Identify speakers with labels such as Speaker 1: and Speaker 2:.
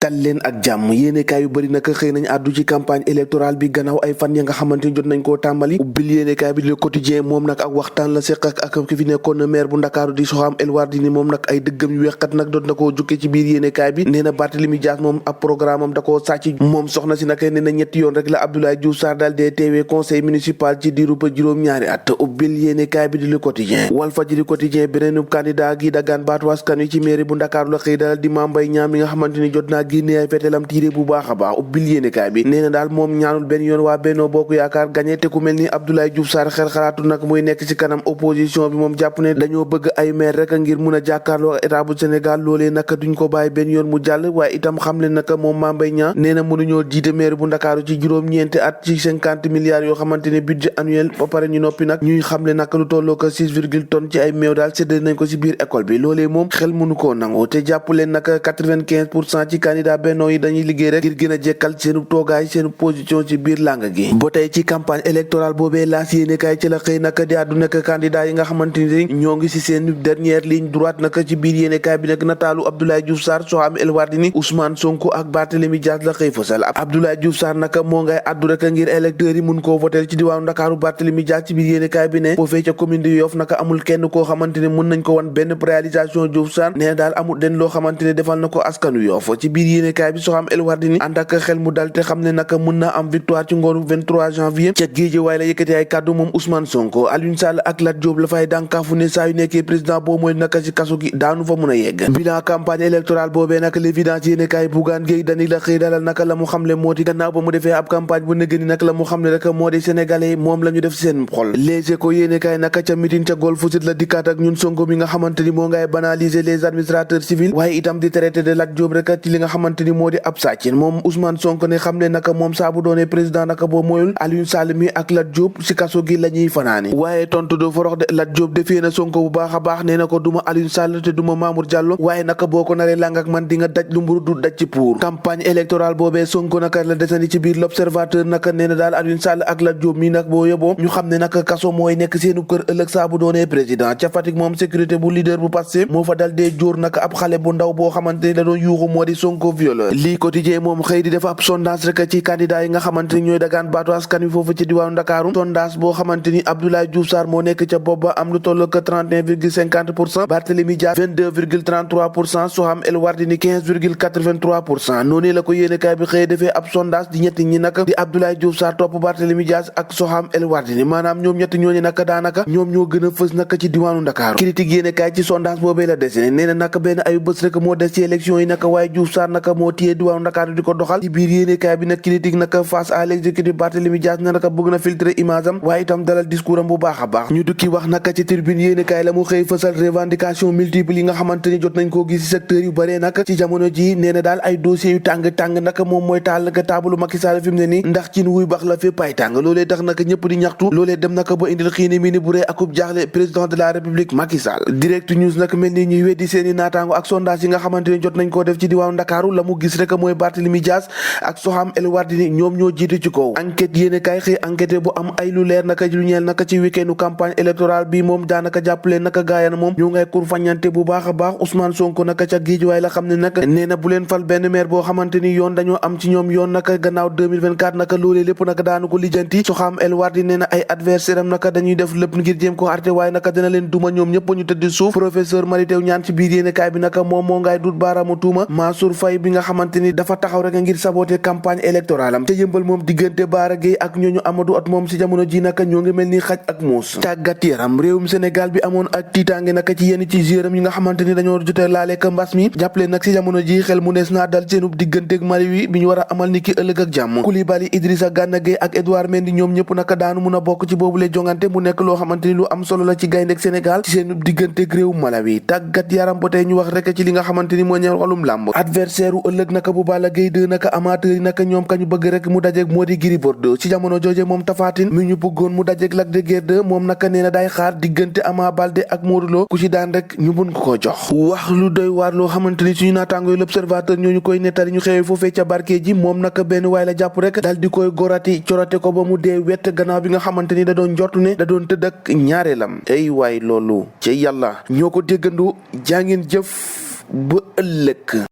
Speaker 1: dal leen ak jàmm yéenekaay yu bëri naka xëy nañ àddu ci campagne électorale bi gannaaw ay fan ya nga xamante ni jot nañ koo tàmbali ubbil yéenekaay bi Le Quotidien moom nag ak waxtaan la séq ak ki fi nekkoon maire bu Ndakaaru di Soham El Wardini moom nag ay dëggam yu weexkat nag doot na koo jukke ci biir yéenekaay bi nee na Barthélémy Dias moom ab programme am da koo sàcc moom soxna si naka nee na ñetti yoon rek la Abdoulaye Diouf Sarr daal dee teewee conseil municipal ci diirub juróom-ñaari at ubbil yéenekaay bi di Le Quotidien Walfadjri Quotidien beneenub candidat gi dagaan baatu askan wi ci mairie bu Ndakaaru la xëy dalal di Mame Mbaye Niang mi nga xamante ni jot naa génne ay fetelam tiire bu baax a baax ubbil yéenekaay bi nee na daal moom ñaanul benn yoon waa Benno Bokk Yaakaar gagné te ku mel ni Abdoulaye Diouf Sarr xel xalaatu nag muy nekk ci kanam opposition bi moom jàpp ne dañoo bëgg ay maire rek ngir mun a jàkkaarloo état bu Sénégal loolee naka duñ ko bàyyi benn yoon mu jàll waaye itam xam le naka moom Mame Mbaye Niang nee na mënuñoo jiite maire bu Ndakaaru ci juróom-ñeenti at ci 50 milliards yoo xamante ne budget annuel ba pare ñu noppi nag ñuy xam le naka lu tolloo ko 6 tonnes ci ay meew daal séddale nañ ko ci biir école bi loolee moom xel mënu koo nangu te jàpp leen naka 95% ci candidat Benno yi dañuy liggéey rek ngir gën a jekkal seenu toogaay seenu position ci biir làng gi ba tey ci campagne électorale boobee laas yéenekaay ci la xëy naka di àddu nekk candidat yi nga xamante ni ñoo ngi ci seen dernière ligne droite naka ci biir yéenekaay bi nag nataalu Abdoulaye Diouf Sarr Soham El Wardini Ousmane Sonko ak Barthélémy Dias la xëy fësal Abdoulaye Diouf Sarr naka moo ngay àddu rek ngir électeurs yi mun koo voter ci diwaanu Ndakaaru Barthélémy Dias ci biir yéenekaay bi ne foofee ca commune de Yoff naka amul kenn koo xamante ne mun nañ ko wan benn réalisation Diouf Sarr nee daal amul den loo xamante ne defal na ko askanu Yoff ci biir yéenekaay bi Soham El Wardini ànd ak xel mu dal te xam ne naka mun na am victoire ci ngoonu 23 janvier ca Guédiawaye la yëkkati ay kàddu moom Ousmane Sonko Aliou Sall ak Lat Diop la fay dànkaafu ne saa yu nekkee président boo mooy naka ci kaso gi daanu fa mun a yegg bilan campagne électorale boobee naka l'évidence yéenekaay Bougane Gueye Dany la xëy dalal naka la mu xamle moo di gannaaw ba mu defee ab campagne bu nëgëni nag la mu xamle rek moo di sénégalais moom la ñu def seen xol Les Échos yéenekaay naka ca meeting ca Golf Sud la dikkaat ak ñun Sonko mi nga xamante ni moo ngay banaliser les administrateurs civils waaye itam di traité de Lat Diop rek ci li nga xamante ni moo di ab sàccin moom Ousmane Sonko ne xam ne naka moom saa bu doonee président naka boo moyul Aliou Sall mi ak Lat Diop ci kaso gi la ñuy fanaani waaye tontu do forox de Lat Diop defee na Sonko bu baax a baax nee na ko duma Aliou Sall te duma Mamour Diallo waaye naka boo ko naree lang ak man di nga daj lu mburu du daj ci pour campagne électorale boobee Sonko naka la desandi ci biir l'observateur naka nee na daal Aliou Sall ak Lat Diop mi nag boo yóbboo ñu xam ne naka kaso mooy nekk seenu kër ëllëg saa bu doonee président ca Fatick moom sécurité bu leader bu Pastef moo fa dal dee jóor naka ab xale bu ndaw boo xamante ni da doon yuuxu moo di Sonko violeur lii quotidien moom xëy di def ab sondage rek ci candidat yi nga xamante ni ñooy dagaan baatu askan wi foofu ci diwaanu Ndakaaru sondage boo xamante ni Abdoulaye Diouf Sarr moo nekk ca bopp ba am lu toll que 31,50% Barthélémy Dias 22,33% Soham El Wardini 15,83% noonu la ko yéenekaay bi xëy defee ab sondage di ñetti ñi naka di Abdoulaye Diouf Sarr topp Barthélémy Dias ak Soham El Wardini maanaam ñoom ñetti ñooñu naka daanaka ñoom ñoo gën a fës naka ci diwaanu Ndakaaru critique yéenekaay ci sondage boobee la dessiné nee na naka benn ayu bés rek moo des ci élection yi naka waaye Diouf Sarr naka moo téye diwaanu Ndakaaru di ko doxal ci biir yéenekaay bi nag critique naka face à l'exécutif Barthélémy Dias na naka bëgg na filtrer image am waaye itam dalal discours am bu baax a baax ñu dukki wax naka ci tribune yéenekaay la mu xëy fësal revendication multiple yi nga xamante ni jot nañ koo gis ci secteur yu bëree nag ci jamono ji nee na daal ay dossiers yu tàng naka moom mooy taal naka taabalu Macky Sall fi mu ne nii ndax ci wuy bax la fépp ay tàng loolee tax naka ñëpp di ñaxtu loolee dem naka ba indil xiini mi ni bu ree akub jaaxle président de la république Macky Sall direct news nag mel ni ñuy weddi seeni naataango ak sondage yi nga xamante ni jot nañ koo def ci diwaanu Ndakaaru la mu gis rek mooy Barthélémy Dias ak Soham El Wardini ñoom ñoo jiitu ci kaw enquête yéenekaay xëy enquête bu am ay lu leer naka lu ñeel naka ci weekendu campagne électorale bi moom daanaka jàppale naka gaayana moom ñoo ngay kur fañante bu baax a baax Ousmane Sonko naka ca Guédiawaye la xam ne nag nee na bu leen fal benn maire boo xamante ni yoon dañoo am ci ñoom yoon naka gannaaw 2024 naka loolee lépp naka daanu ko lijjanti Soham El Wardini nee na ay adversaire am naka dañuy def lépp ngir jéem ko arte waaye naka dina leen duma ñoom ñëpp ñu tëdd suuf professeur Mary Teuw Niane ci biir yéenekaay bi naka moom moo ngay dut baaraamu tuuma Mansour Faye bi nga xamante ni dafa taxaw rek ngir saboter campagne électorale am te yëmbal moom diggante Bara Gueye ak ñooñu Amadou At moom ci jamono ji naka ñoo ngi mel ni xaj ak muus tàggat yaram réewum Sénégal bi amoon ak tiitaange naka ci yenn ci joueuram yi nga xamante ni dañoo jotee laale ka mbas mi jàppale nag ci jamono ji xel mu nees naa dal seenub digganteeg Mali wi bi ñu war a amal ni ki ëllëg ak jàmm Koulibaly Idrissa Gana Gueye ak Edouard Mendy ñoom ñëpp naka daanu mun a bokk ci boobule jongante mu nekk loo xamante ni lu am solo la ci gayndeek Sénégal ci seenub digganteeg réew Malawi tàggat yaram ba tey ñu wax rek ci li nga xamante ni moo ñeel wàllum làmb adversaire u ëllëg naka bu Balla Gaye 2 naka amateur yi naka ñoom kañu bëgg rek mu dajeeg moo di Gris Bordeaux ci jamono jooje moom Tapha Tine mi ñu bëggoon mu dajeeg Lac de Guiers 2 moom naka nee na day xaar diggante Ama Baldé ak Modou Lo ku ci daan rek ñu mun ko jox wax lu doy waar loo xamante ni suñu naataango l'observateur ñooñu koy nettali ñu xewee foofee ca barke ji moom naka benn waay la jàpp rek dal di koy gorati corate ko ba mu dee wett gannaaw bi nga xamante ni da doon njortu ne da doon tëdd ak ñaareelam ay waay loolu ci yàlla ñoo ko déggandoo jaa ngeen jëf ba ëllëg